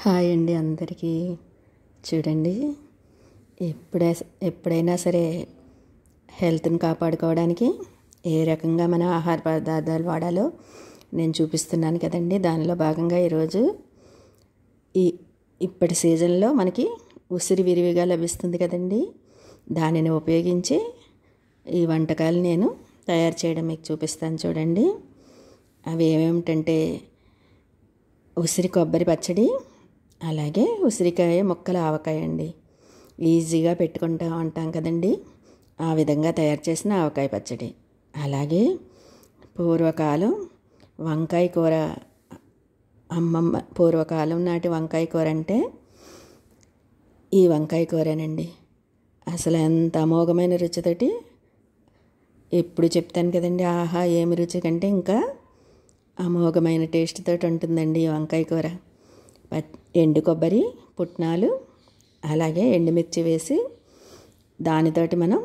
Hi అండి అందరికీ. చూడండి, ఎప్పుడైనా సరే హెల్త్ని కాపాడుకోవడానికి ఏ రకంగా మన ఆహార పదార్థాలు వాడాలో నేను చూపిస్తున్నాను కదండి. దానిలో భాగంగా ఈరోజు ఇప్పటి సీజన్లో మనకి ఉసిరి విరివిగా లభిస్తుంది కదండి. దానిని ఉపయోగించి ఈ వంటకాలు నేను తయారు చేయడం మీకు చూపిస్తాను. చూడండి, అవి ఏమేమిటంటే ఉసిరి కొబ్బరి పచ్చడి, అలాగే ఉసిరికాయ ముక్కల ఆవకాయ అండి. ఈజీగా పెట్టుకుంటూ ఉంటాం కదండి, ఆ విధంగా తయారు చేసిన ఆవకాయ పచ్చడి. అలాగే పూర్వకాలం వంకాయ కూర, పూర్వకాలం నాటి వంకాయ కూర అంటే ఈ వంకాయ కూరేనండి. అసలు ఎంత అమోఘమైన రుచితోటి ఎప్పుడు చెప్తాను కదండి, ఆహా ఏమి రుచి కంటే ఇంకా అమోఘమైన టేస్ట్ తోటి ఉంటుందండి ఈ వంకాయ కూర. ఎండు కొబ్బరి, పుట్నాలు, అలాగే ఎండుమిర్చి వేసి దానితోటి మనం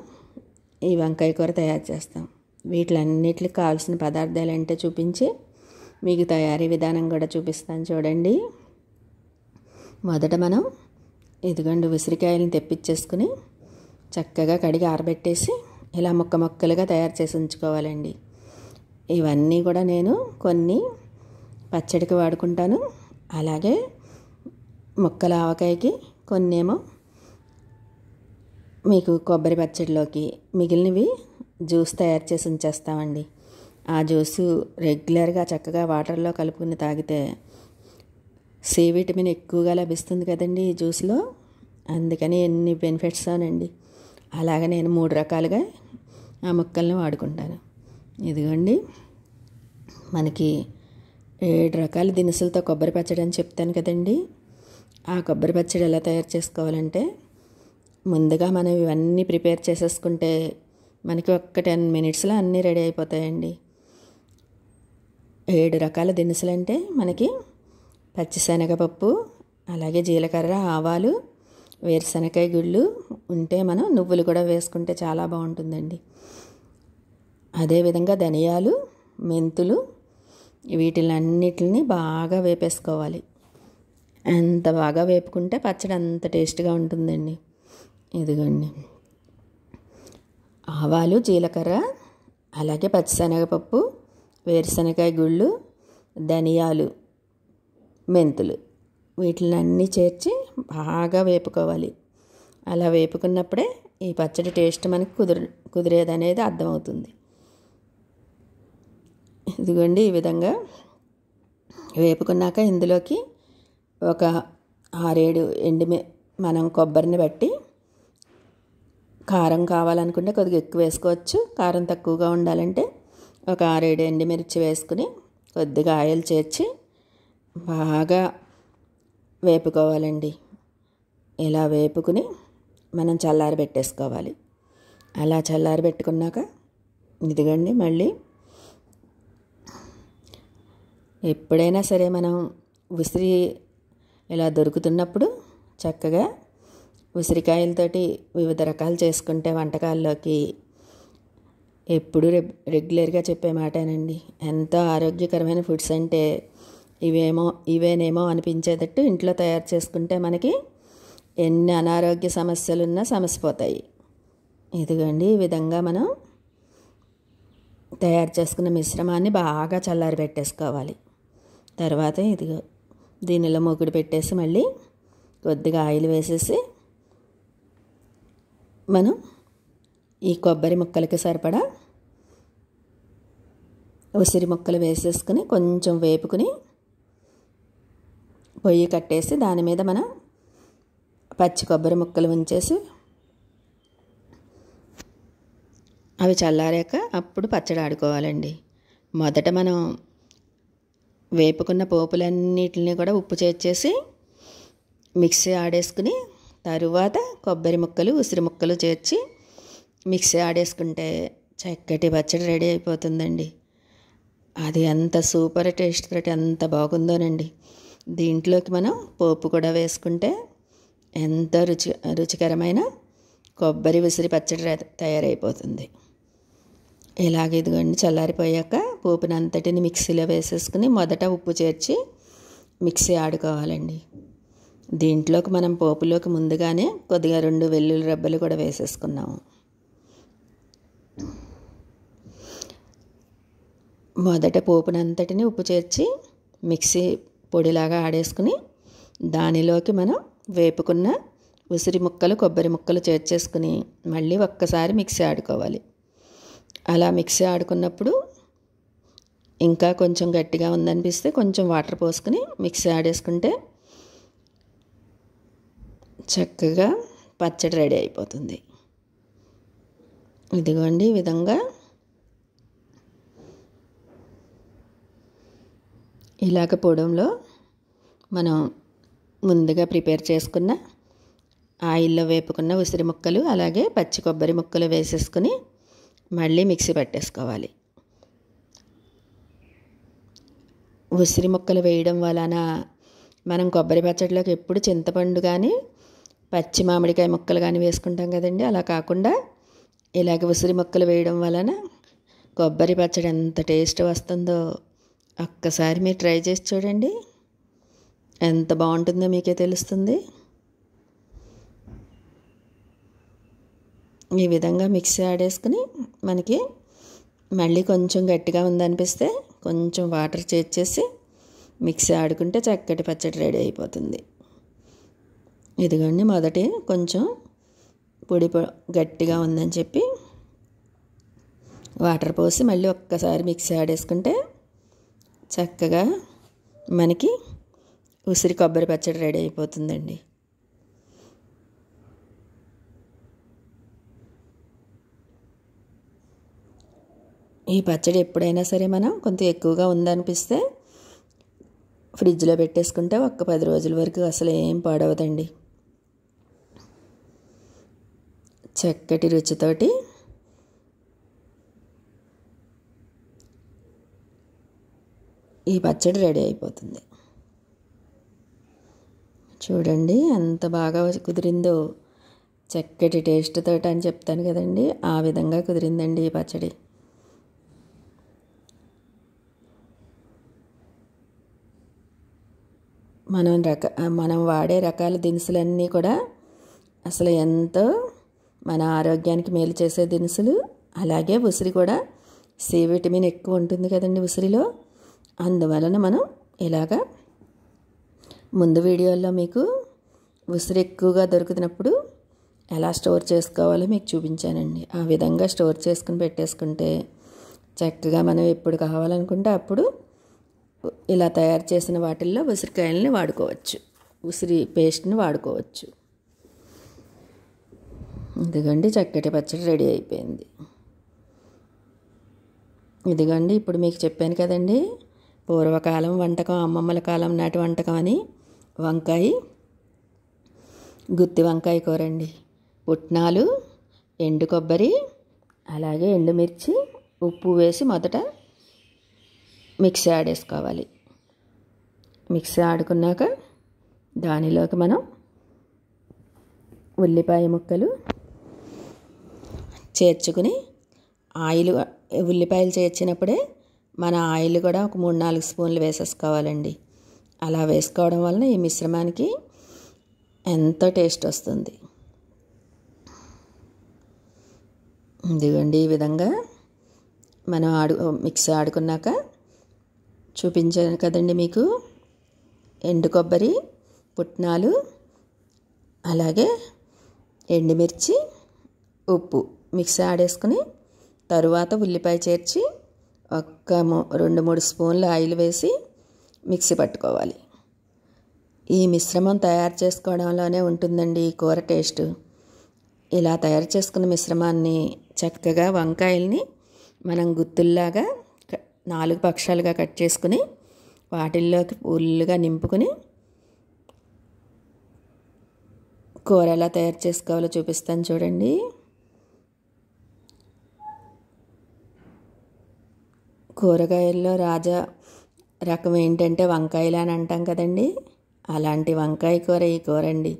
ఈ వంకాయ కూర తయారు చేస్తాం. వీటిలన్నిటికి కావాల్సిన పదార్థాలు ఏంటో చూపించి మీకు తయారీ విధానం కూడా చూపిస్తాను. చూడండి, మొదట మనం ఇదిగోండి ఉసిరికాయలను తెప్పించేసుకుని చక్కగా కడిగి ఆరబెట్టేసి ఇలా ముక్కలుగా తయారు చేసి ఉంచుకోవాలండి. ఇవన్నీ కూడా నేను కొన్ని పచ్చడికి వాడుకుంటాను, అలాగే ముక్కల ఆవకాయకి కొన్నేమో మీకు కొబ్బరి పచ్చడిలోకి, మిగిలినవి జ్యూస్ తయారు చేసి ఉంచేస్తామండి. ఆ జ్యూసు రెగ్యులర్గా చక్కగా వాటర్లో కలుపుకుని తాగితే సి విటమిన్ ఎక్కువగా లభిస్తుంది కదండి ఈ జ్యూస్లో. అందుకని ఎన్ని బెనిఫిట్స్ అనండి. అలాగే నేను 3 రకాలుగా ఆ ముక్కల్ని వాడుకుంటాను. ఇదిగోండి, మనకి 7 రకాల దినుసులతో కొబ్బరి పచ్చడి అని చెప్తాను కదండి. ఆ కొబ్బరి పచ్చడి ఎలా తయారు చేసుకోవాలంటే, ముందుగా మనం ఇవన్నీ ప్రిపేర్ చేసేసుకుంటే మనకి ఒక్క 10 మినిట్స్లో అన్నీ రెడీ అయిపోతాయండి. 7 రకాల దినుసులు అంటే మనకి పచ్చిశనగపప్పు, అలాగే జీలకర్ర, ఆవాలు, వేరుశనగకాయ గుళ్ళు ఉంటే మనం నువ్వులు కూడా వేసుకుంటే చాలా బాగుంటుందండి. అదేవిధంగా ధనియాలు, మెంతులు, వీటిలన్నిటిని బాగా వేపేసుకోవాలి. ఎంత బాగా వేపుకుంటే పచ్చడి అంత టేస్ట్గా ఉంటుందండి. ఇదిగోండి, ఆవాలు, జీలకర్ర, అలాగే పచ్చిశనగపప్పు, వేరుశనగకాయ గుళ్ళు, ధనియాలు, మెంతులు, వీటిని చేర్చి బాగా వేపుకోవాలి. అలా వేపుకున్నప్పుడే ఈ పచ్చడి టేస్ట్ మనకి కుదిరేదనేది అర్థమవుతుంది. ఇదిగోండి, ఈ విధంగా వేపుకున్నాక ఇందులోకి ఒక 6-7 మనం కొబ్బరిని బట్టి కారం కావాలనుకుంటే కొద్దిగా ఎక్కువ వేసుకోవచ్చు. కారం తక్కువగా ఉండాలంటే ఒక 6-7 ఎండుమిర్చి వేసుకుని కొద్దిగా ఆయిల్ చేర్చి బాగా వేపుకోవాలండి. ఇలా వేపుకుని మనం చల్లారి పెట్టేసుకోవాలి. అలా చల్లారి పెట్టుకున్నాక ఇదిగండి, మళ్ళీ ఎప్పుడైనా సరే మనం ఉసిరి ఇలా దొరుకుతున్నప్పుడు చక్కగా ఉసిరికాయలతోటి వివిధ రకాలు చేసుకుంటే వంటకాల్లోకి ఎప్పుడు రెగ్యులర్గా చెప్పే మాటేనండి. ఎంతో ఆరోగ్యకరమైన ఫుడ్స్ అంటే ఇవేనేమో అనిపించేటట్టు ఇంట్లో తయారు చేసుకుంటే మనకి ఎన్ని అనారోగ్య సమస్యలున్నా సమసిపోతాయి. ఇదిగోండి, ఈ విధంగా మనం తయారు చేసుకున్న మిశ్రమాన్ని బాగా చల్లారి పెట్టేసుకోవాలి. తర్వాత ఇదిగో దీనిలో మూకుడు పెట్టేసి మళ్ళీ కొద్దిగా ఆయిల్ వేసేసి మనం ఈ కొబ్బరి ముక్కలకి సరిపడా ఉసిరి ముక్కలు వేసేసుకుని కొంచెం వేపుకుని పొయ్యి కట్టేసి దాని మీద మనం పచ్చి కొబ్బరి ముక్కలు ఉంచేసి అవి చల్లారాక అప్పుడు పచ్చడి ఆడుకోవాలండి. మొదట మనం వేపుకున్న పోపులన్నిటిని కూడా ఉప్పు చేర్చేసి మిక్సీ ఆడేసుకుని తరువాత కొబ్బరి ముక్కలు, ఉసిరి ముక్కలు చేర్చి మిక్సీ ఆడేసుకుంటే చక్కటి పచ్చడి రెడీ అయిపోతుందండి. అది ఎంత సూపర్ టేస్ట్ తోటి ఎంత బాగుందోనండి. దీంట్లోకి మనం పోపు కూడా వేసుకుంటే ఎంత రుచికరమైన కొబ్బరి ఉసిరి పచ్చడి తయారైపోతుంది. ఇలాగ ఇదిగోండి, చల్లారిపోయాక పోపునంతటిని మిక్సీలో వేసేసుకుని మొదట ఉప్పు చేర్చి మిక్సీ ఆడుకోవాలండి. దీంట్లోకి మనం పోపులోకి ముందుగానే కొద్దిగా 2 వెల్లుల్లి రెబ్బలు కూడా వేసేసుకున్నాము. మొదట పోపునంతటిని ఉప్పు చేర్చి మిక్సీ పొడిలాగా ఆడేసుకుని దానిలోకి మనం వేపుకున్న ఉసిరి ముక్కలు, కొబ్బరి ముక్కలు చేర్చేసుకుని మళ్ళీ ఒక్కసారి మిక్సీ ఆడుకోవాలి. అలా మిక్సీ ఆడుకున్నప్పుడు ఇంకా కొంచెం గట్టిగా ఉందనిపిస్తే కొంచెం వాటర్ పోసుకుని మిక్సీ ఆడేసుకుంటే చక్కగా పచ్చడి రెడీ అయిపోతుంది. ఇదిగోండి ఈ విధంగా ఇలాగ పొడంలో మనం ముందుగా ప్రిపేర్ చేసుకున్న ఆయిల్లో వేపుకున్న ఉసిరి ముక్కలు అలాగే పచ్చి కొబ్బరి ముక్కలు వేసేసుకుని మళ్ళీ మిక్సీ పట్టేసుకోవాలి. ఉసిరి ముక్కలు వేయడం వలన మనం కొబ్బరి పచ్చడిలోకి ఎప్పుడు చింతపండు కానీ పచ్చి మామిడికాయ ముక్కలు కానీ వేసుకుంటాం కదండి. అలా కాకుండా ఇలాగ ఉసిరి ముక్కలు వేయడం వలన కొబ్బరి పచ్చడి ఎంత టేస్ట్ వస్తుందో ఒక్కసారి మీరు ట్రై చేసి చూడండి. ఎంత బాగుంటుందో మీకే తెలుస్తుంది. ఈ విధంగా మిక్సీ ఆడేసుకుని మనకి మళ్ళీ కొంచెం గట్టిగా ఉందనిపిస్తే కొంచెం వాటర్ చేర్చేసి మిక్సీ ఆడుకుంటే చక్కటి పచ్చడి రెడీ అయిపోతుంది. ఇదిగోండి మొదటి కొంచెం పొడి గట్టిగా ఉందని చెప్పి వాటర్ పోసి మళ్ళీ ఒక్కసారి మిక్సీ ఆడేసుకుంటే చక్కగా మనకి ఉసిరి కొబ్బరి పచ్చడి రెడీ అయిపోతుందండి. ఈ పచ్చడి ఎప్పుడైనా సరే మనం కొంత ఎక్కువగా ఉందనిపిస్తే ఫ్రిడ్జ్లో పెట్టేసుకుంటే 10 రోజుల వరకు అసలు ఏం పాడవదండి. చక్కటి రుచితోటి ఈ పచ్చడి రెడీ అయిపోతుంది. చూడండి ఎంత బాగా కుదిరిందో, చక్కటి టేస్ట్ తోటి అని చెప్తాను కదండి, ఆ విధంగా కుదిరిందండి ఈ పచ్చడి. మనం వాడే రకాల దినుసులన్నీ కూడా అసలు ఎంతో మన ఆరోగ్యానికి మేలు చేసే దినుసులు. అలాగే ఉసిరి కూడా సి విటమిన్ ఎక్కువ ఉంటుంది కదండి ఉసిరిలో. అందువలన మనం ఇలాగా ముందు వీడియోలో మీకు ఉసిరి ఎక్కువగా దొరుకుతున్నప్పుడు ఎలా స్టోర్ చేసుకోవాలో మీకు చూపించానండి. ఆ విధంగా స్టోర్ చేసుకుని పెట్టేసుకుంటే చక్కగా మనం ఎప్పుడు కావాలనుకుంటే అప్పుడు ఇలా తయారు చేసిన వాటిల్లో ఉసిరికాయలని వాడుకోవచ్చు, ఉసిరి పేస్ట్ని వాడుకోవచ్చు. ఇదిగోండి చక్కటి పచ్చడి రెడీ అయిపోయింది. ఇదిగోండి ఇప్పుడు మీకు చెప్పాను కదండి, పూర్వకాలం వంటకం, అమ్మమ్మల కాలం నాటి వంటకం అని వంకాయ, గుత్తి వంకాయ కూరండి. పుట్నాలు, ఎండు కొబ్బరి, అలాగే ఎండుమిర్చి, ఉప్పు వేసి మొదట మిక్సీ ఆడేసుకోవాలి. మిక్సీ ఆడుకున్నాక దానిలోకి మనం ఉల్లిపాయ ముక్కలు చేర్చుకుని ఉల్లిపాయలు చేర్చినప్పుడే మన ఆయిల్ కూడా ఒక 3-4 స్పూన్లు వేసేసుకోవాలండి. అలా వేసుకోవడం వలన ఈ మిశ్రమానికి ఎంతో టేస్ట్ వస్తుంది. ఇదిగోండి ఈ విధంగా మనం మిక్సీ ఆడుకున్నాక చూపించాను కదండి మీకు, ఎండు కొబ్బరి, పుట్నాలు, అలాగే ఎండుమిర్చి, ఉప్పు మిక్సీ ఆడేసుకుని తరువాత ఉల్లిపాయ చేర్చి ఒక 2-3 స్పూన్లు ఆయిల్ వేసి మిక్సీ పట్టుకోవాలి. ఈ మిశ్రమం తయారు చేసుకోవడంలోనే ఉంటుందండి ఈ కూర టేస్ట్. ఇలా తయారు చేసుకున్న మిశ్రమాన్ని చక్కగా వంకాయల్ని మనం గుత్తుల్లాగా 4 పక్షాలుగా కట్ చేసుకుని వాటిల్లోకి ఫుల్గా నింపుకుని కూర ఎలా తయారు చేసుకోవాలో చూపిస్తాను చూడండి. కూరగాయల్లో రాజా రకం ఏంటంటే వంకాయలు అని అంటాం కదండి, అలాంటి వంకాయ కూర ఈ కూర అండి.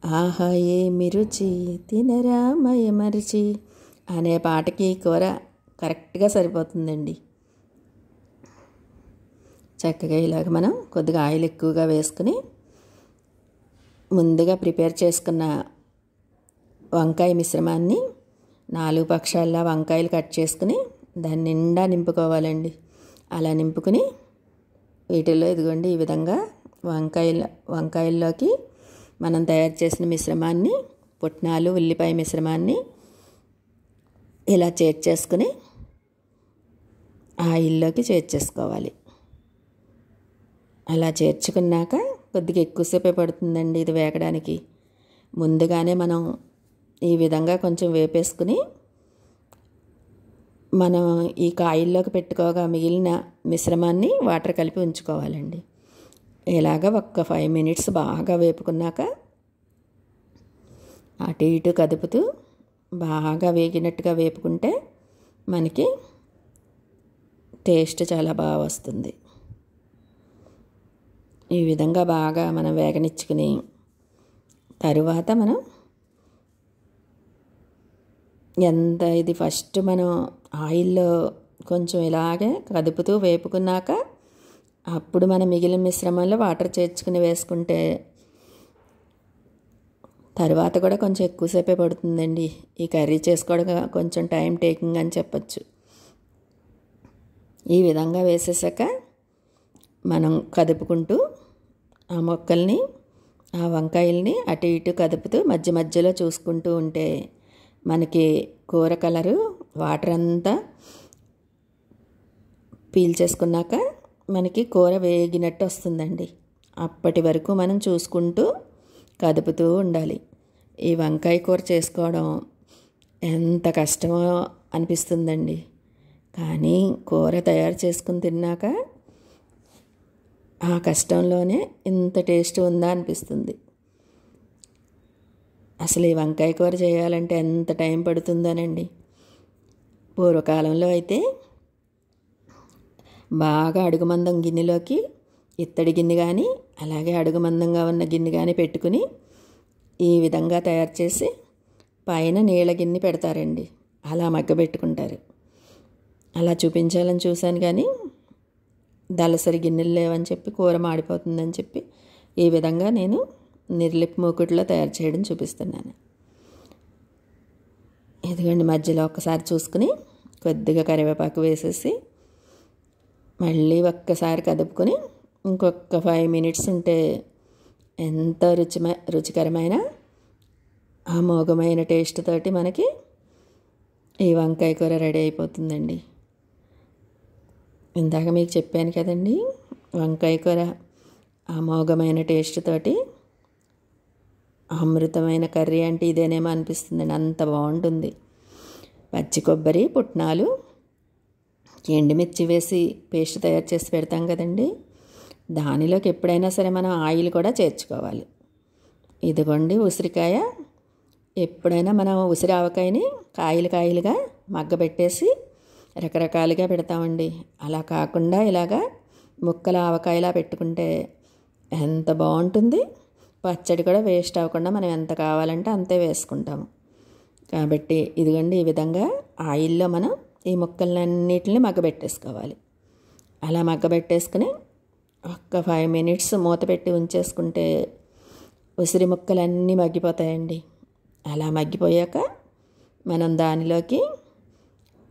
ఆహా ఏమి రుచి తినరా మయమరిచి అనే పాటకి ఈ కూర కరెక్ట్గా సరిపోతుందండి. చక్కగా ఇలాగ మనం కొద్దిగా ఆయిల్ ఎక్కువగా వేసుకుని ముందుగా ప్రిపేర్ చేసుకున్న వంకాయ మిశ్రమాన్ని 4 పక్షాల వంకాయలు కట్ చేసుకుని దాని నిండా నింపుకోవాలండి. అలా నింపుకుని వీటిల్లో ఇదిగోండి ఈ విధంగా వంకాయల్లోకి మనం తయారు చేసిన మిశ్రమాన్ని, పుట్నాలు ఉల్లిపాయ మిశ్రమాన్ని ఇలా చేర్చేసుకుని ఆయిల్లోకి చేర్చేసుకోవాలి. అలా చేర్చుకున్నాక కొద్దిగా ఎక్కువసేపే పడుతుందండి ఇది వేగడానికి. ముందుగానే మనం ఈ విధంగా కొంచెం వేపేసుకుని మనం ఈ కాయల్లోకి పెట్టుకోగా మిగిలిన మిశ్రమాన్ని వాటర్ కలిపి ఉంచుకోవాలండి. ఇలాగ ఒక్క 5 మినిట్స్ బాగా వేపుకున్నాక అటు ఇటు కదుపుతూ బాగా వేగినట్టుగా వేపుకుంటే మనకి టేస్ట్ చాలా బాగా వస్తుంది. ఈ విధంగా బాగా మనం వేగనిచ్చుకుని తరువాత మనం ఇది ఫస్ట్ మనం ఆయిల్లో కొంచెం ఇలాగే కదుపుతూ వేపుకున్నాక అప్పుడు మనం మిగిలిన మిశ్రమంలో వాటర్ చేర్చుకుని వేసుకుంటే తర్వాత కూడా కొంచెం ఎక్కువసేపే పడుతుందండి. ఈ కర్రీ చేసుకోవడం కొంచెం టైం టేకింగ్ అని చెప్పచ్చు. ఈ విధంగా వేసేసాక మనం కదుపుకుంటూ ఆ మొక్కల్ని, ఆ వంకాయల్ని అటు ఇటు కదుపుతూ మధ్య మధ్యలో చూసుకుంటూ ఉంటే మనకి కూర కలరు వాటర్ అంతా పీల్చేసుకున్నాక మనకి కూర వేగినట్టు వస్తుందండి. అప్పటి వరకు మనం చూసుకుంటూ కదుపుతూ ఉండాలి. ఈ వంకాయ కూర చేసుకోవడం ఎంత కష్టమో అనిపిస్తుందండి. కానీ కూర తయారు చేసుకుని తిన్నాక ఆ కష్టంలోనే ఇంత టేస్ట్ ఉందా అనిపిస్తుంది. అసలు ఈ వంకాయ కూర చేయాలంటే ఎంత టైం పడుతుందోనండి. పూర్వకాలంలో అయితే బాగా అడుగుమందం గిన్నెలోకి ఇత్తడి గిన్నె కానీ అలాగే అడుగుమందంగా ఉన్న గిన్నె కానీ పెట్టుకుని ఈ విధంగా తయారు చేసి పైన నీళ్ళ గిన్నె పెడతారండి. అలా మగ్గబెట్టుకుంటారు. అలా చూపించాలని చూశాను కానీ దళసరి గిన్నెలు లేవని చెప్పి కూర మాడిపోతుందని చెప్పి ఈ విధంగా నేను నిర్లిప్ మూకుట్లో తయారు చేయడం చూపిస్తున్నాను. ఇదిగోండి మధ్యలో ఒక్కసారి చూసుకుని కొద్దిగా కరివేపాకు వేసేసి మళ్ళీ ఒక్కసారి కదుపుకొని ఇంకొక 5 మినిట్స్ ఉంటే ఎంత రుచికరమైన అమోఘమైన టేస్ట్ తోటి మనకి ఈ వంకాయ కూర రెడీ అయిపోతుందండి. ఇందాక మీకు చెప్పాను కదండి, వంకాయ కూర అమోఘమైన టేస్ట్ తోటి అమృతమైన కర్రీ అంటే ఇదేనేమో అనిపిస్తుందండి. అంత బాగుంటుంది. పచ్చి కొబ్బరి, పుట్నాలు, ఎండుమిర్చి వేసి పేస్ట్ తయారు చేసి పెడతాం కదండి, దానిలోకి ఎప్పుడైనా సరే మనం ఆయిల్ కూడా చేర్చుకోవాలి. ఇదిగోండి ఉసిరికాయ. ఎప్పుడైనా మనం ఉసిరి ఆవకాయని కాయలుగా మగ్గబెట్టేసి రకరకాలుగా పెడతామండి. అలా కాకుండా ఇలాగా ముక్కల ఆవకాయలా పెట్టుకుంటే ఎంత బాగుంటుంది. పచ్చడి కూడా వేస్ట్ అవ్వకుండా మనం ఎంత కావాలంటే అంతే వేసుకుంటాము. కాబట్టి ఇదిగోండి ఈ విధంగా ఆయిల్లో మనం ఈ ముక్కలన్నిటిని మగ్గబెట్టేసుకోవాలి. అలా మగ్గబెట్టేసుకుని ఒక్క 5 మినిట్స్ మూత పెట్టి ఉంచేసుకుంటే ఉసిరి ముక్కలన్నీ మగ్గిపోతాయండి. అలా మగ్గిపోయాక మనం దానిలోకి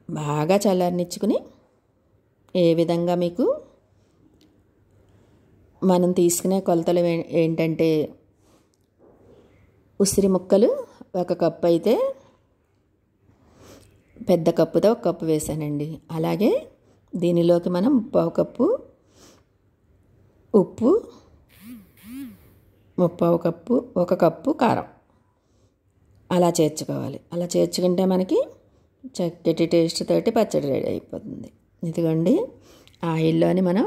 బాగా చల్లారనిచ్చుకుని ఏ విధంగా మీకు మనం తీసుకునే కొలతలు ఏంటంటే ఉసిరి ముక్కలు 1 కప్పు అయితే పెద్ద కప్పుతో 1 కప్పు వేసానండి. అలాగే దీనిలోకి మనం 1/2 కప్పు ఉప్పు, 1/2 కప్పు 1 కప్పు కారం అలా చేర్చుకోవాలి. అలా చేర్చుకుంటే మనకి చక్కటి టేస్ట్ తోటి పచ్చడి రెడీ అయిపోతుంది. ఇదిగోండి ఆయిల్లోని మనం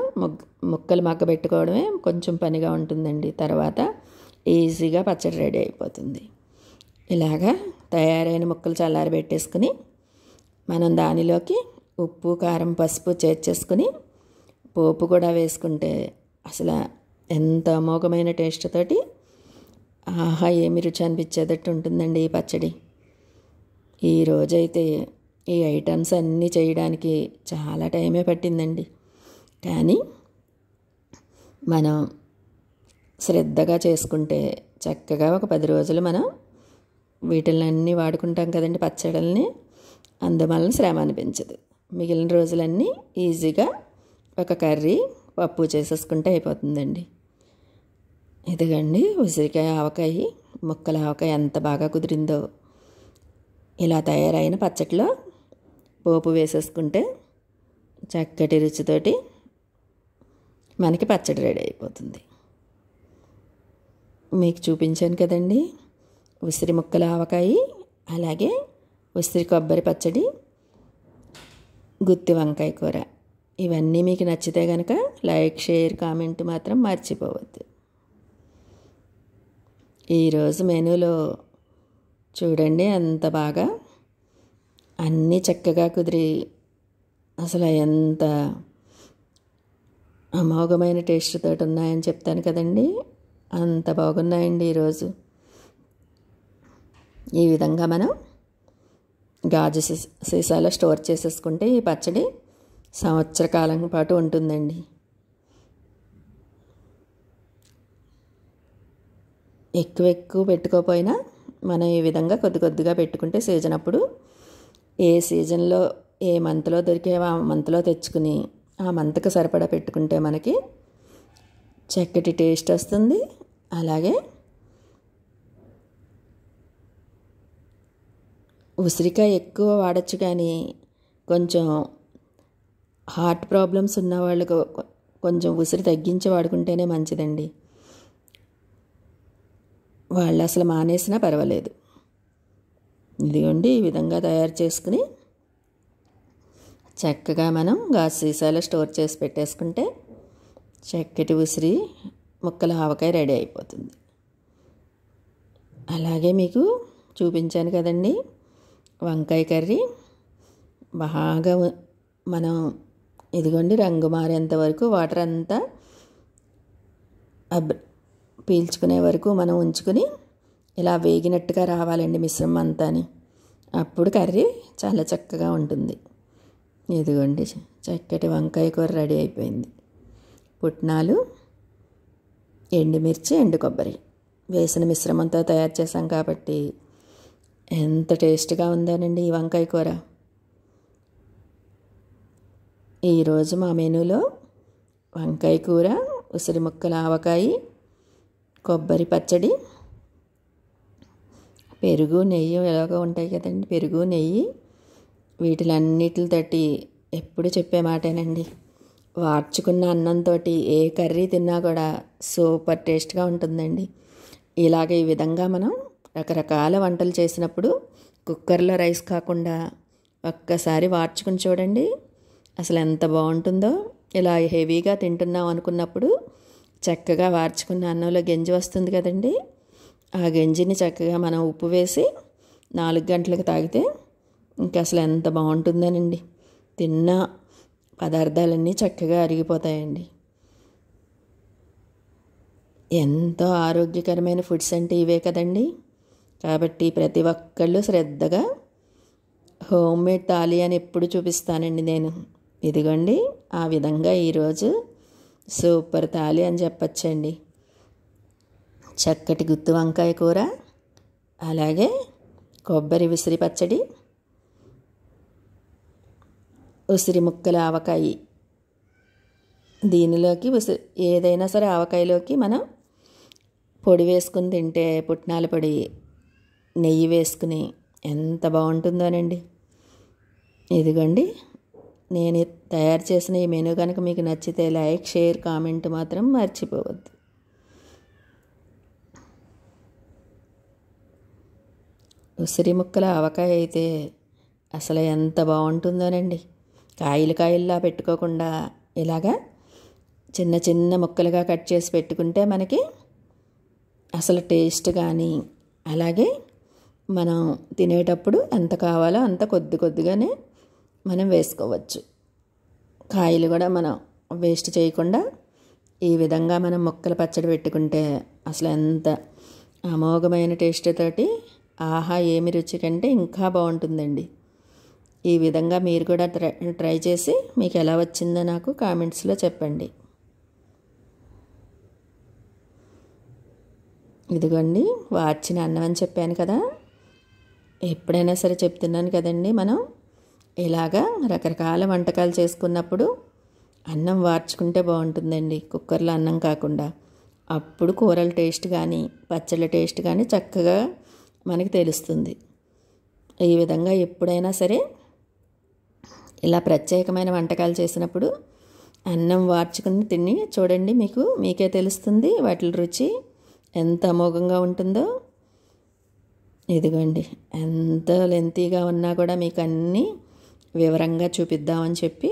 ముక్కలు మగ్గబెట్టుకోవడమే కొంచెం పనిగా ఉంటుందండి. తర్వాత ఈజీగా పచ్చడి రెడీ అయిపోతుంది. ఇలాగా తయారైన ముక్కలు చల్లారబెట్టేసుకుని మనం దానిలోకి ఉప్పు, కారం, పసుపు చేర్చేసుకుని పోపు కూడా వేసుకుంటే అసలు ఎంత అమోఘమైన టేస్ట్ తోటి ఆహా ఏమి రుచి అనిపించేటట్టు ఉంటుందండి ఈ పచ్చడి. ఈరోజైతే ఈ ఐటమ్స్ అన్నీ చేయడానికి చాలా టైమే పట్టిందండి. కానీ మనం శ్రద్ధగా చేసుకుంటే చక్కగా ఒక 10 రోజులు మనం వీటిలన్నీ వాడుకుంటాం కదండి పచ్చళ్ళని. అందువలన శ్రమ అనిపించదు. మిగిలిన రోజులన్నీ ఈజీగా ఒక కర్రీ పప్పు చేసేసుకుంటే అయిపోతుందండి. ఇదిగండి ఉసిరికాయ ఆవకాయ, ముక్కల ఆవకాయ ఎంత బాగా కుదిరిందో. ఇలా తయారైన పచ్చట్లో పోపు వేసేసుకుంటే చక్కటి రుచితోటి మనకి పచ్చడి రెడీ అయిపోతుంది. మీకు చూపించాను కదండి ఉసిరి ముక్కల ఆవకాయ, అలాగే ఉసిరి కొబ్బరి పచ్చడి, గుత్తి వంకాయ కూర. ఇవన్నీ మీకు నచ్చితే కనుక లైక్, షేర్, కామెంట్ మాత్రం మర్చిపోవద్దు. ఈరోజు మెనూలో చూడండి ఎంత బాగా అన్నీ చక్కగా కుదిరి అసలు ఎంత అమోఘమైన టేస్ట్ తోటి ఉన్నాయని చెప్తాను కదండి. అంత బాగున్నాయండి ఈరోజు. ఈ విధంగా మనం గాజు సీసాలో స్టోర్ చేసేసుకుంటే ఈ పచ్చడి సంవత్సర కాలం పాటు ఉంటుందండి. ఎక్కువ పెట్టుకోపోయినా మనం ఈ విధంగా కొద్ది కొద్దిగా పెట్టుకుంటే సీజన్ అప్పుడు ఏ సీజన్లో ఏ మంత్లో దొరికేవో ఆ మంత్లో తెచ్చుకుని ఆ మంత్కి సరిపడా పెట్టుకుంటే మనకి చక్కటి టేస్ట్ వస్తుంది. అలాగే ఉసిరికాయ ఎక్కువ వాడచ్చు, కానీ కొంచెం హార్ట్ ప్రాబ్లమ్స్ ఉన్న వాళ్ళకు కొంచెం ఉసిరి తగ్గించి వాడుకుంటేనే మంచిదండి. వాళ్ళు అసలు మానేసినా పర్వాలేదు. ఇదిగోండి ఈ విధంగా తయారు చేసుకుని చక్కగా మనం గాజు సీసాలో స్టోర్ చేసి పెట్టేసుకుంటే చక్కటి ఉసిరి ముక్కల ఆవకాయ రెడీ అయిపోతుంది. అలాగే మీకు చూపించాను కదండి వంకాయ కర్రీ. బాగా మనం ఇదిగోండి రంగు మారేంత వరకు వాటర్ అంతా పీల్చుకునే వరకు మనం ఉంచుకుని ఇలా వేగినట్టుగా రావాలండి మిశ్రమం అంతాని. అప్పుడు కర్రీ చాలా చక్కగా ఉంటుంది. ఇదిగోండి చక్కటి వంకాయ కూర రెడీ అయిపోయింది. పుట్నాలు, ఎండుమిర్చి, ఎండు కొబ్బరి వేసిన మిశ్రమంతో తయారు చేసాం కాబట్టి ఎంత టేస్ట్గా ఉందోనండి ఈ వంకాయ కూర. ఈరోజు మా మెనూలో వంకాయ కూర, ఉసిరి ముక్కల ఆవకాయ, కొబ్బరి పచ్చడి, పెరుగు, నెయ్యి ఎలాగో ఉంటాయి కదండి. పెరుగు, నెయ్యి వీటిలన్నిటితోటి ఎప్పుడు చెప్పే మాటేనండి. వార్చుకున్న అన్నంతో ఏ కర్రీ తిన్నా కూడా సూపర్ టేస్ట్గా ఉంటుందండి. ఇలాగ ఈ విధంగా మనం రకరకాల వంటలు చేసినప్పుడు కుక్కర్లో రైస్ కాకుండా ఒక్కసారి వార్చుకుని చూడండి అసలు ఎంత బాగుంటుందో. ఇలా హెవీగా తింటున్నాం అనుకున్నప్పుడు చక్కగా వార్చుకున్న అన్నంలో గంజి వస్తుంది కదండి. ఆ గంజిని చక్కగా మనం ఉప్పు వేసి 4 గంటలకు తాగితే ఇంకా అసలు ఎంత బాగుంటుందోనండి. తిన్న పదార్థాలన్నీ చక్కగా అరిగిపోతాయండి. ఎంతో ఆరోగ్యకరమైన ఫుడ్స్ అంటే ఇవే కదండి. కాబట్టి ప్రతి ఒక్కళ్ళు శ్రద్ధగా హోమ్ మేడ్ థాలీ అని ఎప్పుడు చూపిస్తానండి నేను. ఇదిగోండి ఆ విధంగా ఈరోజు సూపర్ థాలీ అని చెప్పచ్చండి. చక్కటి గుత్తి వంకాయ కూర, అలాగే కొబ్బరి ఉసిరి పచ్చడి, ఉసిరి ముక్కల ఆవకాయ. దీనిలోకి ఏదైనా సరే ఆవకాయలోకి మనం పొడి వేసుకుని తింటే పుట్నాల పొడి, నెయ్యి వేసుకుని ఎంత బాగుంటుందోనండి. ఇదిగోండి నేను తయారు చేసిన ఈ మెనూ కనుక మీకు నచ్చితే లైక్, షేర్, కామెంట్ మాత్రం మర్చిపోవద్దు. ఉసిరి ముక్కల ఆవకాయ అయితే అసలు ఎంత బాగుంటుందోనండి. కాయల్లా పెట్టుకోకుండా ఇలాగా చిన్న చిన్న ముక్కలుగా కట్ చేసి పెట్టుకుంటే మనకి అసలు టేస్ట్ కానీ, అలాగే మనం తినేటప్పుడు ఎంత కావాలో అంత కొద్దిగానే మనం వేసుకోవచ్చు. కాయలు కూడా మనం వేస్ట్ చేయకుండా ఈ విధంగా మనం ముక్కల పచ్చడి పెట్టుకుంటే అసలు ఎంత అమోఘమైన టేస్ట్ తోటి ఆహా ఏమి రుచి కంటే ఇంకా బాగుంటుందండి. ఈ విధంగా మీరు కూడా ట్రై చేసి మీకు ఎలా వచ్చిందో నాకు కామెంట్స్లో చెప్పండి. ఇదిగోండి వార్చిన అన్నం అని చెప్పాను కదా, ఎప్పుడైనా సరే చెప్తున్నాను కదండి, మనం ఇలాగా రకరకాల వంటకాలు చేసుకున్నప్పుడు అన్నం వార్చుకుంటే బాగుంటుందండి, కుక్కర్లో అన్నం కాకుండా. అప్పుడు కూరల టేస్ట్ కానీ పచ్చళ్ళ టేస్ట్ కానీ చక్కగా మనకి తెలుస్తుంది. ఈ విధంగా ఎప్పుడైనా సరే ఇలా ప్రత్యేకమైన వంటకాలు చేసినప్పుడు అన్నం వార్చుకుని తిని చూడండి, మీకే తెలుస్తుంది వాటి రుచి ఎంత అమోఘంగా ఉంటుందో. ఇదిగోండి, ఎంత లెంతీగా ఉన్నా కూడా మీకు అన్నీ వివరంగా చూపిద్దామని చెప్పి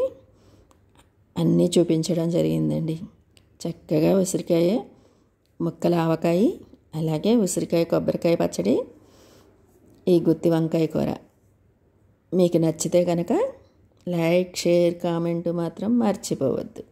అన్నీ చూపించడం జరిగిందండి. చక్కగా ఉసిరికాయ ముక్కల ఆవకాయ, అలాగే ఉసిరికాయ కొబ్బరికాయ పచ్చడి, ఈ గుత్తి వంకాయ కూర మీకు నచ్చితే కనుక లైక్, షేర్, కామెంట్ మాత్రం మర్చిపోవద్దు.